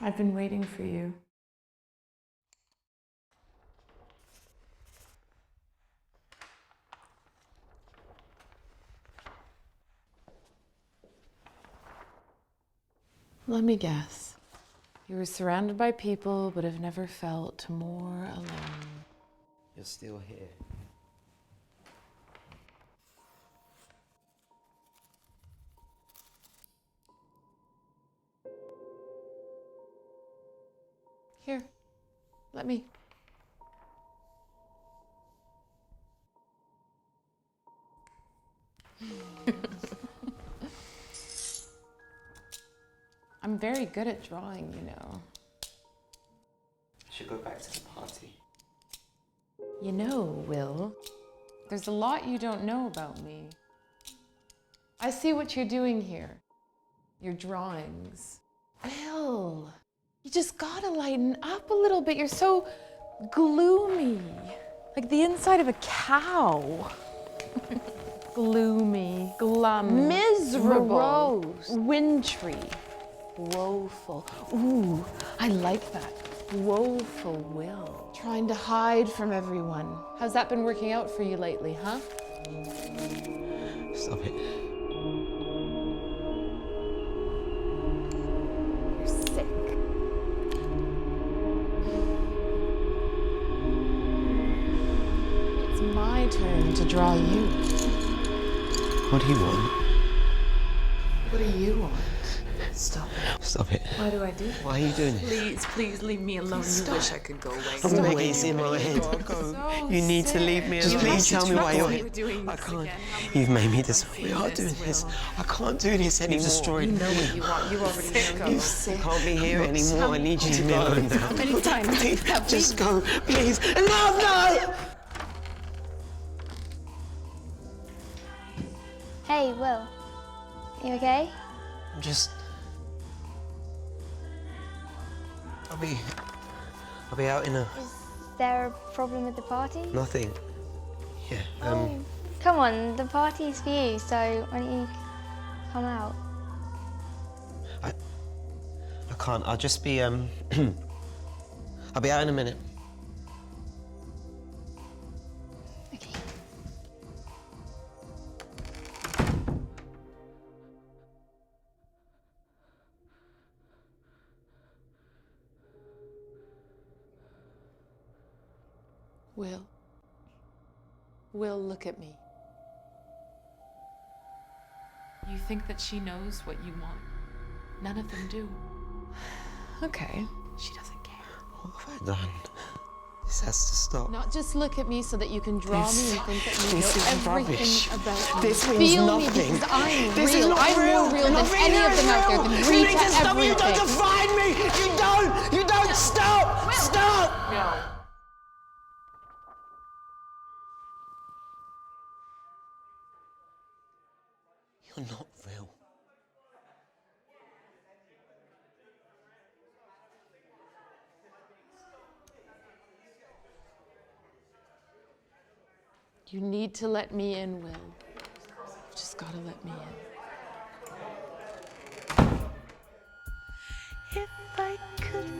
I've been waiting for you. Let me guess. You were surrounded by people, but have never felt more alone. You're still here. Here, let me. I'm very good at drawing, you know. I should go back to the party. You know, Will, there's a lot you don't know about me. I see what you're doing here. Your drawings. Will, you just gotta lighten up a little bit. You're so gloomy. Like the inside of a cow. Gloomy, glum, miserable, morose, wintry, woeful. Ooh, I like that. Woeful Will. Trying to hide from everyone. How's that been working out for you lately, huh? Stop it. You're sick. It's my turn to draw you. What do you want? What do you want? Stop it. Stop it. Why do I do that? Why are you doing this? Please, please leave me alone. You wish I could go away. I'm always in my head. So You need to leave me alone. Just please tell me why you're here. doing I this can't. again. You've made me this way. We are doing this. I can't do this anymore. You've destroyed You me. know what you want. You already know. I can't be here anymore. I need you to be alone now. How many times Please, have we- just go, please. No! Hey, Will. You okay? I'm just. I'll be out in a. Is there a problem with the party? Nothing. Yeah. Come on, the party's for you, so why don't you come out? I can't. I'll just be I'll be out in a minute. Okay. Will, look at me. You think that she knows what you want? None of them do. Okay, she doesn't care. What have I done? This has to stop. Not just look at me so that you can draw This- me and think that you this know is everything rubbish. about me. This means Feel nothing. me because I'm This real. is not I'm real. more real than Nothing any here of is them out there. real. Than You Rita, need to stop. You don't everything. define me. You don't. You don't. Stop. Stop. No. You're not real. You need to let me in, Will. You've just gotta let me in. If I could